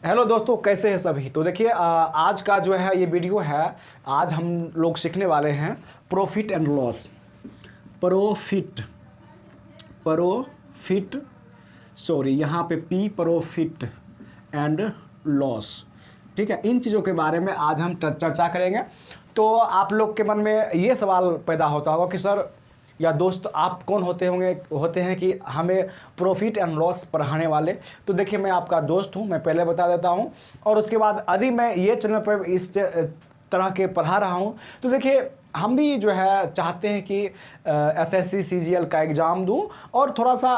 Hello दोस्तों, कैसे हैं सभी। तो देखिए आज का जो है ये वीडियो है, आज हम लोग सीखने वाले हैं profit and loss. Profit sorry यहाँ पे पी प्रॉफिट एंड लॉस, ठीक है। इन चीज़ों के बारे में आज हम चर्चा करेंगे। तो आप लोग के मन में ये सवाल पैदा होता होगा कि सर या दोस्त आप कौन होते हैं कि हमें प्रॉफिट एंड लॉस पढ़ाने वाले। तो देखिए मैं आपका दोस्त हूं, मैं पहले बता देता हूं। और उसके बाद यदि मैं ये चैनल पर इस तरह के पढ़ा रहा हूं तो देखिए हम भी जो है चाहते हैं कि एसएससी सीजीएल का एग्ज़ाम दूं और थोड़ा सा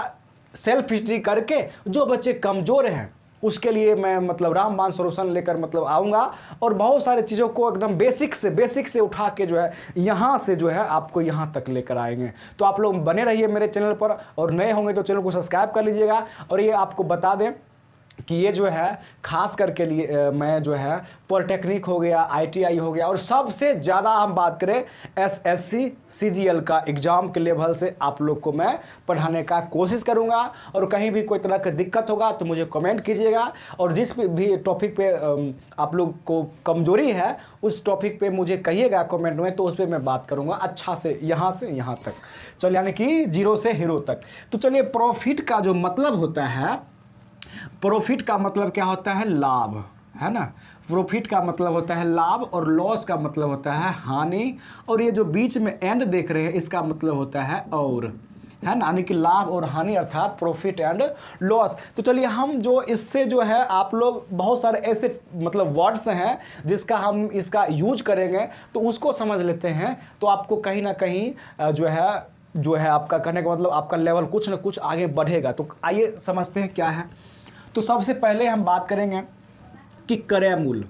सेल्फ हिस्ट्री करके जो बच्चे कमज़ोर हैं उसके लिए मैं रामबाण सॉल्यूशन लेकर आऊँगा और बहुत सारी चीज़ों को एकदम बेसिक से उठा के जो है यहाँ से जो है आपको यहाँ तक लेकर आएंगे। तो आप लोग बने रहिए मेरे चैनल पर, और नए होंगे तो चैनल को सब्सक्राइब कर लीजिएगा। और ये आपको बता दें कि ये जो है खास करके लिए मैं जो है पॉलिटेक्निक हो गया, आईटीआई हो गया, और सबसे ज़्यादा हम बात करें एसएससी सीजीएल का एग्ज़ाम के लेवल से आप लोग को मैं पढ़ाने का कोशिश करूंगा। और कहीं भी कोई तरह की दिक्कत होगा तो मुझे कमेंट कीजिएगा, और जिस भी टॉपिक पे आप लोग को कमजोरी है उस टॉपिक पे मुझे कहिएगा कमेंट में, तो उस पर मैं बात करूँगा अच्छा से यहाँ तक। चल यानी कि जीरो से हीरो तक। तो चलिए, प्रॉफिट का जो मतलब होता है, प्रॉफिट का मतलब क्या होता है? लाभ, है ना। प्रॉफिट का मतलब होता है लाभ, और लॉस का मतलब होता है हानि। और ये जो बीच में एंड देख रहे हैं इसका मतलब होता है और, है ना, यानी कि लाभ और हानि अर्थात प्रॉफिट एंड लॉस। तो चलिए हम जो इससे जो है आप लोग बहुत सारे ऐसे वर्ड्स हैं जिसका हम इसका यूज करेंगे तो उसको समझ लेते हैं, तो आपको कहीं ना कहीं जो है आपका कहने का मतलब आपका लेवल कुछ ना कुछ आगे बढ़ेगा। तो आइए समझते हैं क्या है। तो सबसे पहले हम बात करेंगे कि क्रय मूल्य,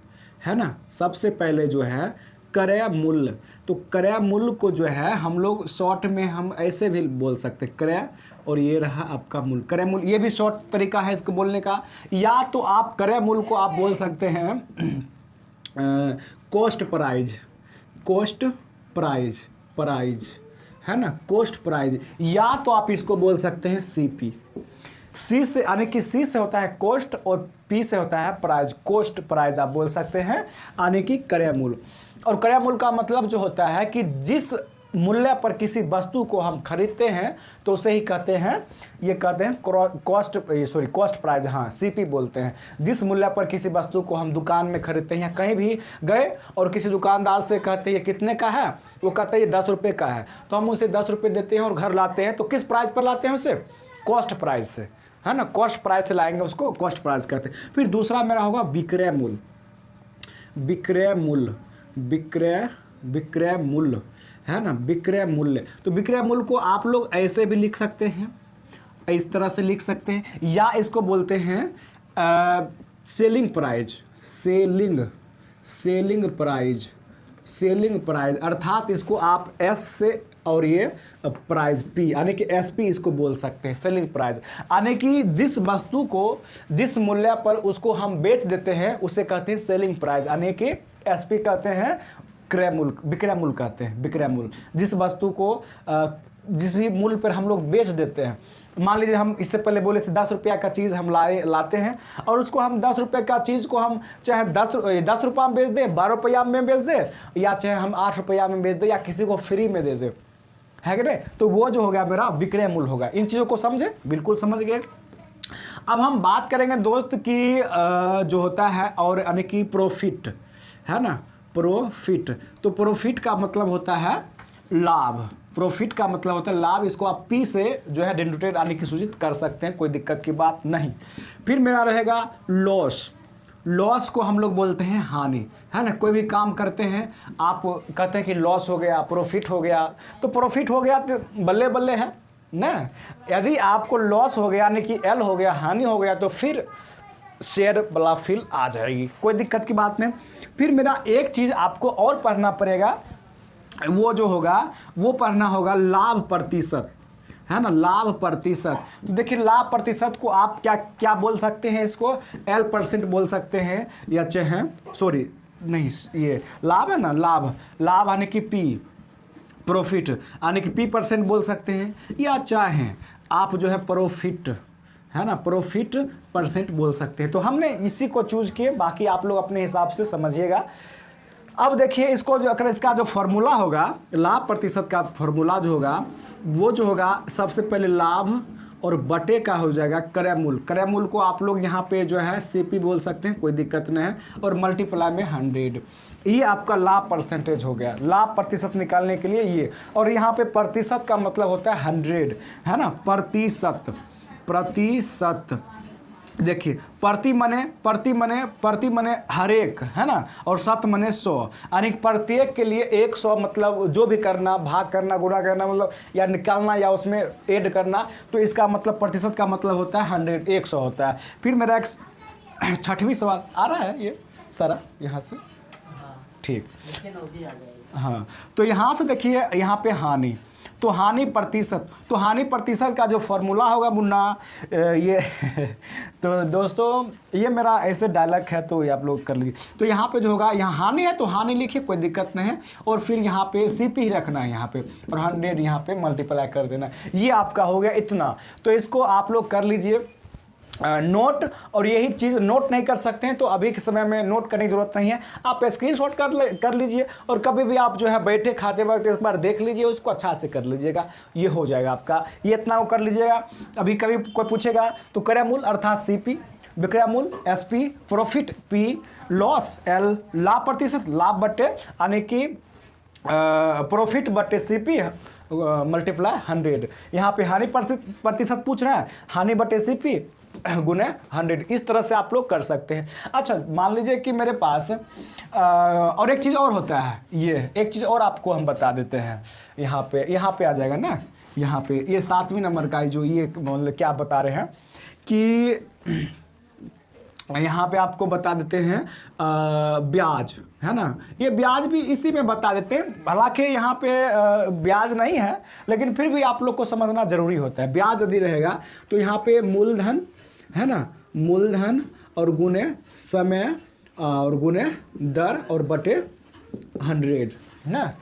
है ना। सबसे पहले जो है क्रय मूल्य। तो क्रय मूल्य को जो है हम लोग शॉर्ट में हम ऐसे भी बोल सकते हैं क्रय, और ये रहा आपका मूल्य। क्रय मूल्य ये भी शॉर्ट तरीका है इसको बोलने का। या तो आप क्रय मूल्य को आप बोल सकते हैं कॉस्ट प्राइज, है ना, कॉस्ट प्राइज। या तो आप इसको बोल सकते हैं सीपी। सी से यानी कि सी से होता है कॉस्ट और पी से होता है प्राइज। कॉस्ट प्राइज आप बोल सकते हैं, यानी कि क्रय मूल्य। और क्रय मूल्य का मतलब जो होता है कि जिस मूल्य पर किसी वस्तु को हम खरीदते हैं तो उसे ही कहते हैं कॉस्ट प्राइज। हाँ, सीपी बोलते हैं। जिस मूल्य पर किसी वस्तु को हम दुकान में खरीदते हैं या कहीं भी गए और किसी दुकानदार से कहते हैं ये कितने का है, वो कहता है ये 10 रुपये का है, तो हम उसे 10 रुपये देते हैं और घर लाते हैं। तो किस प्राइस पर लाते हैं उसे? कॉस्ट प्राइस से, है ना। कॉस्ट प्राइस से लाएंगे उसको कॉस्ट प्राइस कहते हैं। फिर दूसरा मेरा होगा विक्रय मूल्य, है ना, विक्रय मूल्य। तो विक्रय मूल्य को आप लोग ऐसे भी लिख सकते हैं, इस तरह से लिख सकते हैं, या इसको बोलते हैं सेलिंग प्राइज, अर्थात इसको आप एस से और ये प्राइस पी, यानी कि एसपी इसको बोल सकते हैं, सेलिंग प्राइस। यानी कि जिस वस्तु को जिस मूल्य पर उसको हम बेच देते हैं उसे कहते हैं सेलिंग प्राइस, यानी कि एसपी कहते हैं विक्रय मूल्य कहते हैं। विक्रय मूल्य जिस वस्तु को जिस भी मूल्य पर हम लोग बेच देते हैं। मान लीजिए हम इससे पहले बोले थे 10 रुपया का चीज़ हम लाते हैं और उसको हम 10 रुपये का चीज़ को हम चाहे 10 रुपया में बेच दें, 12 रुपया में बेच दें, या चाहे हम 8 रुपया में बेच दें, या किसी को फ्री में दे दें, है कि नहीं। तो वो जो हो गया मेरा विक्रय मूल्य होगा। इन चीज़ों को समझे? बिल्कुल समझ गए। अब हम बात करेंगे दोस्त की जो होता है और यानी कि प्रॉफिट, है ना, प्रॉफिट। तो प्रॉफिट का मतलब होता है लाभ। प्रॉफिट का मतलब होता है लाभ। इसको आप पी से जो है डिनोटेड यानी कि सूचित कर सकते हैं, कोई दिक्कत की बात नहीं। फिर मेरा रहेगा लॉस को हम लोग बोलते हैं हानि, है ना। कोई भी काम करते हैं आप कहते हैं कि लॉस हो गया, प्रॉफिट हो गया। तो प्रॉफिट हो गया तो बल्ले बल्ले है ना। यदि आपको लॉस हो गया यानी कि एल हो गया, हानि हो गया, तो फिर शेयर वाला फील आ जाएगी, कोई दिक्कत की बात नहीं। फिर मेरा एक चीज़ आपको और पढ़ना पड़ेगा, वो जो होगा वो पढ़ना होगा लाभ प्रतिशत, है ना, लाभ प्रतिशत। तो देखिए लाभ प्रतिशत को आप क्या बोल सकते हैं? इसको L% बोल सकते हैं, या चाहे ये लाभ है ना, लाभ यानी कि P, प्रॉफिट यानी कि P% बोल सकते हैं, या चाहे आप जो है प्रॉफिट, है ना, प्रॉफिट परसेंट बोल सकते हैं। तो हमने इसी को चूज किए, बाकी आप लोग अपने हिसाब से समझिएगा। अब देखिए इसको जो अगर इसका जो फॉर्मूला होगा, लाभ प्रतिशत का फॉर्मूला जो होगा वो जो होगा सबसे पहले लाभ और बटे का हो जाएगा क्रय मूल। क्रय मूल को आप लोग यहाँ पे जो है सीपी बोल सकते हैं, कोई दिक्कत नहीं है, और मल्टीप्लाई में 100। ये आपका लाभ परसेंटेज हो गया, लाभ प्रतिशत निकालने के लिए ये। और यहाँ पे प्रतिशत का मतलब होता है 100, है ना, प्रतिशत। प्रतिशत देखिए प्रति मने हर एक, है ना, और शत मने 100, यानी प्रत्येक के लिए 100, मतलब जो भी करना, भाग करना, गुणा करना, मतलब या निकालना या उसमें ऐड करना, तो इसका मतलब प्रतिशत का मतलब होता है 100, 100 होता है। फिर मेरा एक 6वां सवाल आ रहा है ये सारा यहाँ से, ठीक, हाँ। तो यहाँ से देखिए यहाँ पे हानि, तो हानि प्रतिशत, तो हानि प्रतिशत का जो फॉर्मूला होगा मुन्ना ये तो दोस्तों ये मेरा ऐसे डायलॉग है, तो ये आप लोग कर लीजिए। तो यहाँ पे जो होगा, यहाँ हानि है तो हानि लिखिए, कोई दिक्कत नहीं है, और फिर यहाँ पे सीपी ही रखना है यहाँ पे, और 100 यहाँ पे मल्टीप्लाई कर देना। ये आपका हो गया इतना। तो इसको आप लोग कर लीजिए नोट, और यही चीज़ नोट नहीं कर सकते हैं तो अभी के समय में नोट करने की जरूरत नहीं है, आप स्क्रीनशॉट कर लीजिए, और कभी भी आप जो है बैठे खाते वक्त एक बार देख लीजिए, उसको अच्छा से कर लीजिएगा, ये हो जाएगा आपका। ये इतना वो कर लीजिएगा। अभी कभी कोई पूछेगा तो क्रय मूल अर्थात सीपी, विक्रय मूल SP, profit P, loss L, लाभ प्रतिशत लाभ बटे यानी कि प्रॉफिट बटे सीपी मल्टीप्लाई 100। यहाँ पे हानि प्रतिशत पूछ रहा है, हानि बटे सीपी गुने 100, इस तरह से आप लोग कर सकते हैं। अच्छा मान लीजिए कि मेरे पास और एक चीज़ और होता है, ये एक चीज़ और आपको हम बता देते हैं। यहाँ पे आ जाएगा ना, यहाँ पे ये 7वें नंबर का जो ये मतलब क्या बता रहे हैं कि यहाँ पे आपको बता देते हैं ब्याज, है ना, ये ब्याज भी इसी में बता देते हैं। हालांकि यहाँ पे ब्याज नहीं है, लेकिन फिर भी आप लोग को समझना जरूरी होता है। ब्याज यदि रहेगा तो यहाँ पे मूलधन, है ना, मूलधन और गुने समय और गुने दर और बटे 100 ना,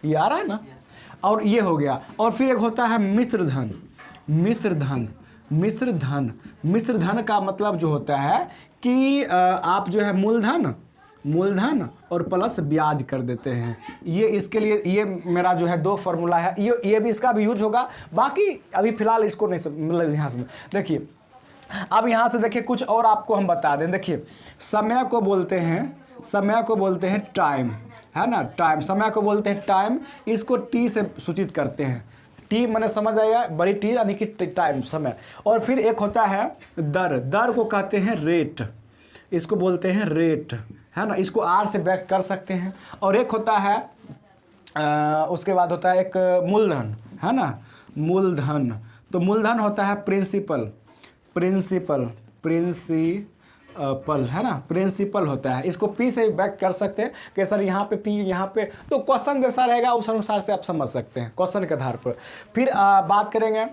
ये आ रहा है ना। और ये हो गया। और फिर एक होता है मिश्र धन। मिश्र धन का मतलब जो होता है कि आप जो है मूलधन और प्लस ब्याज कर देते हैं। ये इसके लिए ये मेरा जो है 2 फार्मूला है, ये भी इसका भी यूज होगा। बाकी अभी फिलहाल इसको नहीं मतलब यहाँ से देखिए। अब यहाँ से देखिए कुछ और आपको हम बता दें। देखिए समय को बोलते हैं टाइम, है ना, टाइम, समय को बोलते हैं टाइम, इसको टी से सूचित करते हैं। टी मैंने समझ आया, बड़ी टी यानी कि टाइम, समय। और फिर एक होता है दर को कहते हैं रेट, इसको बोलते हैं रेट, है ना, इसको आर से बैक कर सकते हैं। और एक होता है उसके बाद होता है एक मूलधन, है ना, मूलधन। तो मूलधन होता है प्रिंसिपल, है ना, प्रिंसिपल होता है। इसको पी से बैक कर सकते हैं कि सर यहाँ पे पी, यहाँ पे, तो क्वेश्चन जैसा रहेगा उस अनुसार से आप समझ सकते हैं क्वेश्चन के आधार पर। फिर बात करेंगे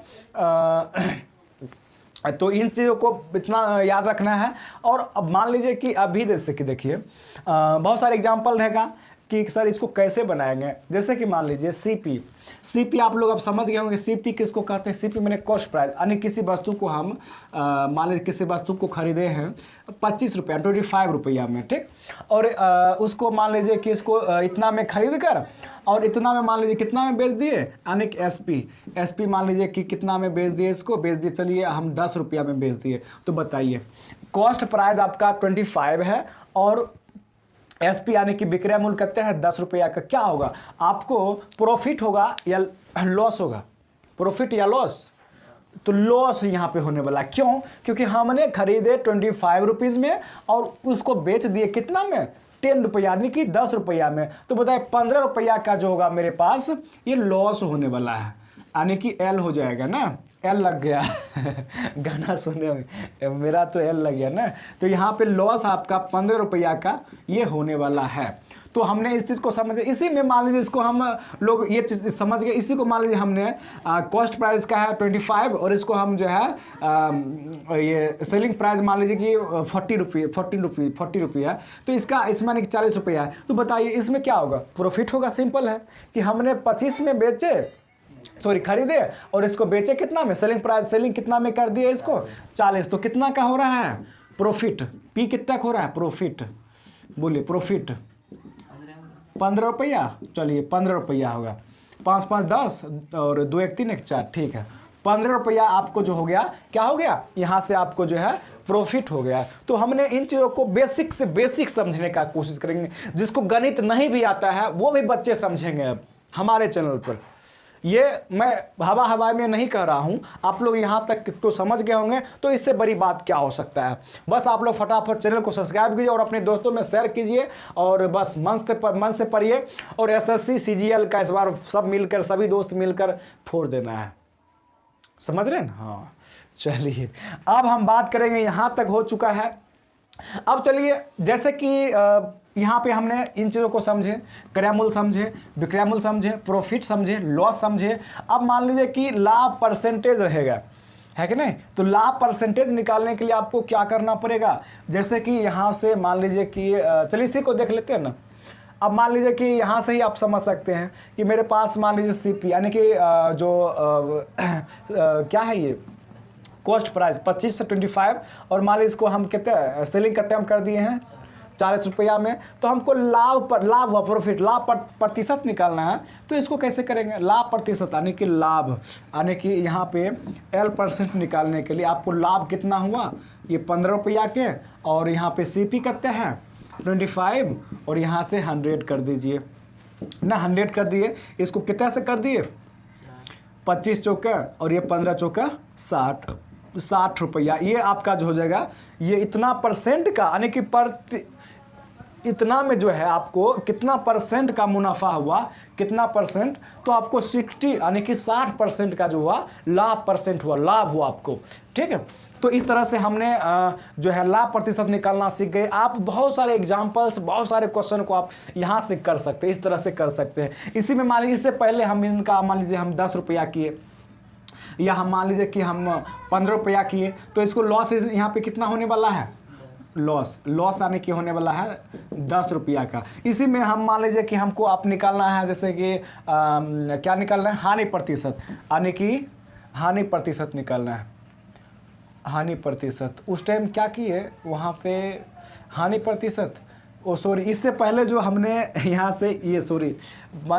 तो इन चीज़ों को इतना याद रखना है। और अब मान लीजिए कि अभी जैसे कि देखिए बहुत सारे एग्जाम्पल रहेगा कि सर इसको कैसे बनाएंगे। जैसे कि मान लीजिए सीपी आप लोग अब समझ गए होंगे। सीपी किसको कहते हैं? सीपी मैंने कॉस्ट प्राइस, यानी किसी वस्तु को हम मान लीजिए किसी वस्तु को खरीदे हैं 25 रुपया, 25 रुपया में, ठीक, और उसको मान लीजिए कि इसको इतना में खरीद कर और इतना में मान लीजिए कितना में बेच दिए, यानी कि एसपी मान लीजिए कि कितना में बेच दिए, इसको बेच दिए, चलिए हम 10 रुपया में बेच दिए। तो बताइए कॉस्ट प्राइस आपका 25 है और एसपी यानी कि विक्रय मूल्य कहते हैं 10 रुपया का। क्या होगा आपको? प्रॉफिट होगा या लॉस होगा? प्रॉफिट या लॉस? तो लॉस यहाँ पे होने वाला। क्यों? क्योंकि हमने खरीदे 25 रुपीज़ में और उसको बेच दिए कितना में? 10 रुपया, यानी कि 10 रुपया में। तो बताए 15 रुपया का जो होगा मेरे पास ये लॉस होने वाला है, यानी कि एल हो जाएगा ना। एल लग गया गाना सुने में मेरा तो एल लग गया ना। तो यहाँ पे लॉस आपका 15 रुपया का ये होने वाला है। तो हमने इस चीज़ को समझे, इसी में मान लीजिए इसको हम लोग ये चीज़ समझ गए। इसी को मान लीजिए हमने कॉस्ट प्राइस का है 25 और इसको हम जो है ये सेलिंग प्राइस मान लीजिए कि 40 रुपया, तो इसका इसमें 40 रुपया है। तो बताइए इसमें क्या होगा? प्रॉफिट होगा। सिंपल है कि हमने 25 में बेचे सॉरी खरीदे और इसको बेचे कितना में, सेलिंग प्राइस, सेलिंग कितना में कर दिए इसको 40, तो कितना का हो रहा है प्रॉफिट, पी कितना का हो रहा है प्रॉफिट, बोलिए प्रॉफिट 15 रुपया, चलिए 15 रुपया होगा, 5 5 10 और 2 1 3 1 4, ठीक है 15 रुपया आपको जो हो गया, क्या हो गया यहाँ से आपको जो है प्रॉफिट हो गया। तो हमने इन चीज़ों को बेसिक से बेसिक समझने का कोशिश करेंगे, जिसको गणित नहीं भी आता है वो भी बच्चे समझेंगे अब हमारे चैनल पर। ये मैं हवा में नहीं कह रहा हूँ, आप लोग यहाँ तक तो समझ गए होंगे, तो इससे बड़ी बात क्या हो सकता है। बस आप लोग फटाफट चैनल को सब्सक्राइब कीजिए और अपने दोस्तों में शेयर कीजिए और बस मन से पढ़िए और एसएससी सीजीएल का इस बार सब मिलकर, सभी दोस्त मिलकर फोड़ देना है, समझ रहे हैं। हाँ चलिए अब हम बात करेंगे, यहाँ तक हो चुका है। अब चलिए जैसे कि यहाँ पे हमने इन चीज़ों को समझे, क्रय मूल्य समझे, विक्रय मूल्य समझे, प्रॉफिट समझे, लॉस समझे। अब मान लीजिए कि लाभ परसेंटेज रहेगा, है कि नहीं, तो लाभ परसेंटेज निकालने के लिए आपको क्या करना पड़ेगा, जैसे कि यहाँ से मान लीजिए कि चलिए इसी को देख लेते हैं ना। अब मान लीजिए कि यहाँ से ही आप समझ सकते हैं कि मेरे पास मान लीजिए सीपी यानी कि क्या है ये कॉस्ट प्राइस 25 से 25 और मान लीजिए इसको हम कितने सेलिंग करते हम कर दिए हैं 40 रुपया में, तो हमको लाभ व प्रॉफिट, लाभ प्रतिशत निकालना है। तो इसको कैसे करेंगे, लाभ प्रतिशत यानी कि लाभ यानी कि यहाँ पे L% निकालने के लिए आपको लाभ कितना हुआ, ये 15 रुपया के, और यहाँ पे CP कितने हैं 25 और यहाँ से 100 कर दीजिए ना, 100 कर दिए, इसको कितने से कर दिए 25 चौका और ये 15 चौका 60 रुपया, ये आपका जो हो जाएगा, ये इतना परसेंट का यानी कि इतना में जो है आपको कितना परसेंट का मुनाफा हुआ, कितना परसेंट, तो आपको 60 यानी कि 60% का जो हुआ लाभ परसेंट हुआ, लाभ हुआ आपको, ठीक है। तो इस तरह से हमने जो है लाभ प्रतिशत निकालना सीख गए। आप बहुत सारे एग्जाम्पल्स, बहुत सारे क्वेश्चन को आप यहाँ से कर सकते हैं, इस तरह से कर सकते हैं। इसी में मान लीजिए इससे पहले हम इनका मान लीजिए हम 10 रुपया किए या हम मान लीजिए कि हम 15 रुपया किए, तो इसको लॉस यहाँ पे कितना होने वाला है, लॉस आने की होने वाला है 10 रुपया का। इसी में हम मान लीजिए कि हमको आप निकालना है जैसे कि क्या निकालना है, हानि प्रतिशत, यानी कि हानि प्रतिशत निकालना है, हानि प्रतिशत। उस टाइम क्या किए वहाँ पे हानि प्रतिशत, ओ सॉरी इससे पहले जो हमने यहाँ से ये सॉरी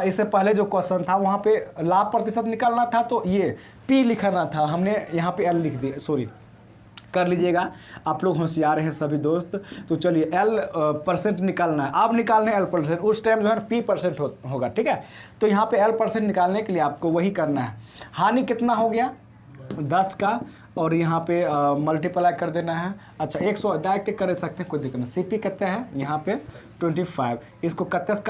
इससे पहले जो क्वेश्चन था वहाँ पे लाभ प्रतिशत निकालना था, तो ये P लिखना था, हमने यहाँ पे L लिख दिया, सॉरी कर लीजिएगा, आप लोग होशियार हैं सभी दोस्त। तो चलिए L% निकालना है, अब निकालने L%, उस टाइम जो है P% होगा, ठीक है। तो यहाँ पे L% निकालने के लिए आपको वही करना है। हानि कितना हो गया 10 का और यहाँ पे मल्टीप्लाई कर देना है। अच्छा 100 डायरेक्ट कर सकते हैं, कोई दिक्कत नहीं। CP कितना है यहाँ पे 25, इसको कितने से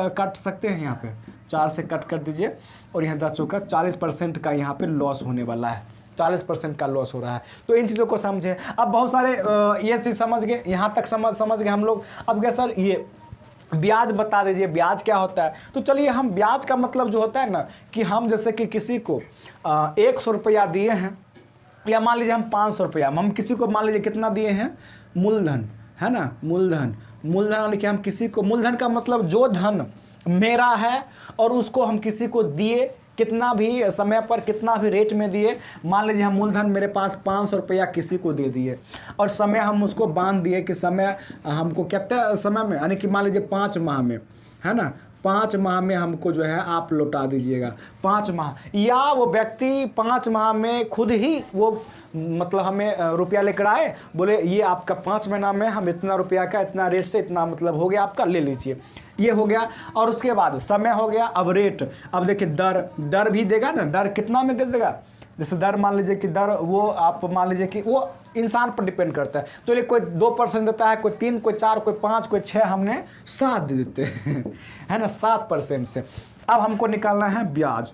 कट सकते हैं, यहाँ पे 4 से कट कर दीजिए और यहाँ 10 चौका 40% का यहाँ पे लॉस होने वाला है, 40% का लॉस हो रहा है। तो इन चीज़ों को समझे। अब बहुत सारे ये चीज़ समझ गए, यहाँ तक समझ गए हम लोग। अब क्या सर ये ब्याज बता दीजिए, ब्याज क्या होता है। तो चलिए हम ब्याज का मतलब जो होता है ना कि हम जैसे कि किसी को 100 रुपया दिए हैं या मान लीजिए हम 500 रुपया, हम किसी को मान लीजिए कितना दिए हैं, मूलधन है ना, मूलधन यानी कि हम किसी को, मूलधन का मतलब जो धन मेरा है और उसको हम किसी को दिए, कितना भी समय पर कितना भी रेट में दिए। मान लीजिए हम मूलधन मेरे पास 500 रुपया किसी को दे दिए और समय हम उसको बांध दिए कि समय हमको कितने समय में, यानी कि मान लीजिए 5 माह में, है ना, 5 माह में हमको जो है आप लौटा दीजिएगा 5 माह, या वो व्यक्ति 5 माह में खुद ही वो मतलब हमें रुपया लेकर आए, बोले ये आपका 5 महीना में हम इतना रुपया का इतना रेट से इतना मतलब हो गया आपका, ले लीजिए, ये हो गया। और उसके बाद समय हो गया, अब रेट, अब देखिए दर भी देगा ना, दर कितना में दे देगा, जैसे दर मान लीजिए कि दर वो आप मान लीजिए कि वो इंसान पर डिपेंड करता है। चलिए कोई 2% देता है, कोई 3, कोई 4, कोई 5, कोई 6, हमने 7 दे देते हैं है ना, 7% से। अब हमको निकालना है ब्याज।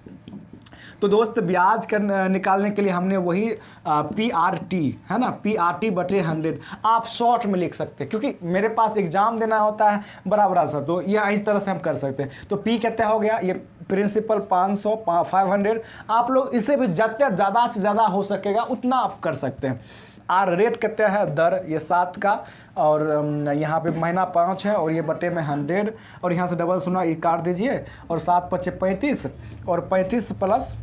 तो दोस्त ब्याज का निकालने के लिए हमने वही PRT है ना, PRT बटे 100 आप शॉर्ट में लिख सकते हैं, क्योंकि मेरे पास एग्जाम देना होता है बराबर सा, तो ये इस तरह से हम कर सकते हैं। तो P कितना हो गया, ये प्रिंसिपल 500 500, आप लोग इसे भी जितना ज़्यादा से ज़्यादा हो सकेगा उतना आप कर सकते हैं। R रेट कितना है, दर ये 7 का, और यहाँ पे महीना 5 है और ये बटे में 100 और यहाँ से डबल 0 ये काट दीजिए और 7 × 5 = 35 और 35 +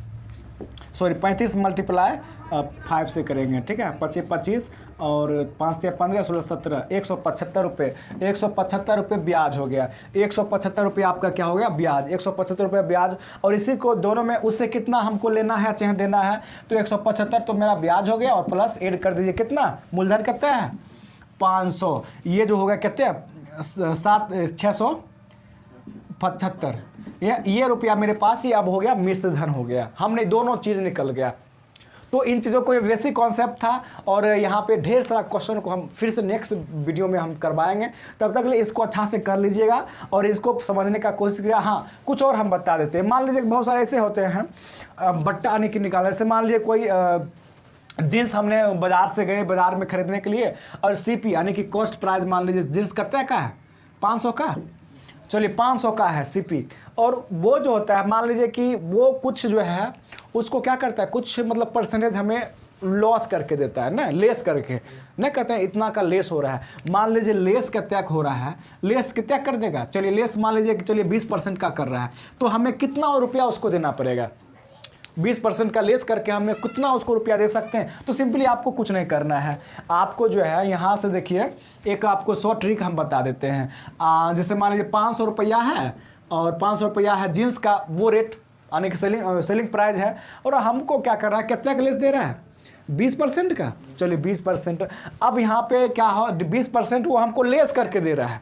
सॉरी 35 मल्टीप्लाई 5 से करेंगे, ठीक है। 25 25 और 5 से 15 16 17 175 रुपये, 175 रुपये ब्याज हो गया। 175 रुपये आपका क्या हो गया, ब्याज, 175 रुपये ब्याज। और इसी को दोनों में उससे कितना हमको लेना है चाहे देना है, तो 175 तो मेरा ब्याज हो गया और प्लस ऐड कर दीजिए कितना, मूलधन कितना है 500, ये जो हो गया कितने 675, ये रुपया मेरे पास ही अब हो गया मिश्र धन हो गया, हमने दोनों चीज़ निकल गया। तो इन चीज़ों को बेसिक कॉन्सेप्ट था और यहाँ पे ढेर सारा क्वेश्चन को हम फिर से नेक्स्ट वीडियो में हम करवाएंगे। तब तक के लिए इसको अच्छा से कर लीजिएगा और इसको समझने का कोशिश किया। हाँ, कुछ और हम बता देते हैं। मान लीजिए बहुत सारे ऐसे होते हैं बट्टा आने की निकालने से, मान लीजिए कोई जीन्स हमने बाज़ार से गए, बाज़ार में ख़रीदने के लिए, और CP यानी कि कॉस्ट प्राइस, मान लीजिए जीन्स कितने का है 500 का, चलिए 500 का है CP। और वो जो होता है मान लीजिए कि वो कुछ जो है उसको क्या करता है, कुछ मतलब परसेंटेज हमें लॉस करके देता है ना, लेस करके नहीं कहते हैं इतना का लेस हो रहा है। मान लीजिए लेस कितना हो रहा है, लेस कितना कर देगा, चलिए लेस मान लीजिए कि चलिए 20% का कर रहा है, तो हमें कितना रुपया उसको देना पड़ेगा, 20% का लेस करके हमें कितना उसको रुपया दे सकते हैं। तो सिंपली आपको कुछ नहीं करना है, आपको जो है यहाँ से देखिए एक आपको 100 ट्रिक हम बता देते हैं। जैसे मान लीजिए 500 रुपया है और 500 रुपया है जीन्स का वो रेट यानी कि सेलिंग प्राइस है, और हमको क्या कर रहा है, कितना का लेस दे रहा है 20% का, चलिए 20%। अब यहाँ पे क्या हो 20% वो हमको लेस करके दे रहा है,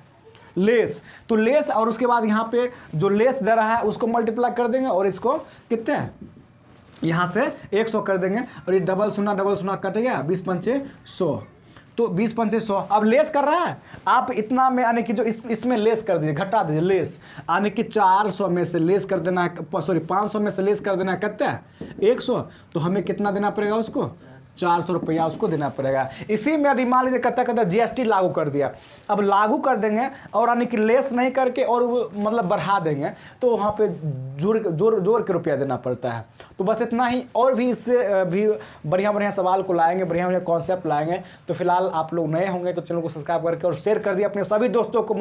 लेस तो लेस, और उसके बाद यहाँ पे जो लेस दे रहा है उसको मल्टीप्लाई कर देंगे और इसको कितने यहाँ से 100 कर देंगे, और ये डबल शून्य कट गया, 20 पंचे 100, तो 20 पंचे 100। अब लेस कर रहा है आप इतना में, यानी कि जो इसमें लेस कर दीजिए, घटा दीजिए लेस, यानी कि 400 में से लेस कर देना है, सॉरी 500 में से लेस कर देना है कितना है 100, तो हमें कितना देना पड़ेगा उसको 400 रुपया उसको देना पड़ेगा। इसी में यदि मान लीजिए कहता GST लागू कर दिया, अब लागू कर देंगे और यानी कि लेस नहीं करके और मतलब बढ़ा देंगे, तो वहाँ पे जोर के रुपया देना पड़ता है। तो बस इतना ही, और भी इससे भी बढ़िया सवाल को लाएंगे, बढ़िया कॉन्सेप्ट लाएंगे। तो फिलहाल आप लोग नए होंगे तो चैनल को सब्सक्राइब करके और शेयर कर दिए अपने सभी दोस्तों को,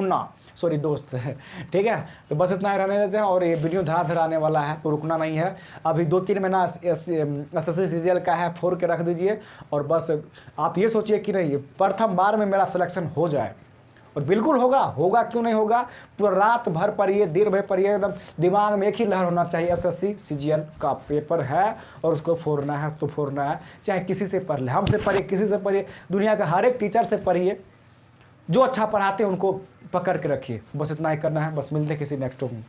दोस्त है, ठीक है। तो बस इतना ही रहने देते हैं, और ये वीडियो धड़ाधड़ आने वाला है तो रुकना नहीं है। अभी 2-3 महीना SSC CGL का है, 4 के रख दीजिए, और बस आप ये सोचिए कि नहीं प्रथम बार में मेरा सिलेक्शन हो जाए, और बिल्कुल होगा क्यों नहीं होगा। पूरा रात भर पढ़िए, दिन भर पढ़िए, एकदम दिमाग में एक ही लहर होना चाहिए, SSC CGL का पेपर है और उसको फोड़ना है तो फोड़ना है, चाहे किसी से पढ़ ले, हमसे पढ़िए, किसी से पढ़िए, दुनिया का हर एक टीचर से पढ़िए, जो अच्छा पढ़ाते हैं उनको पकड़ के रखिए। बस इतना ही करना है, बस मिलते हैं किसी नेक्स्ट में।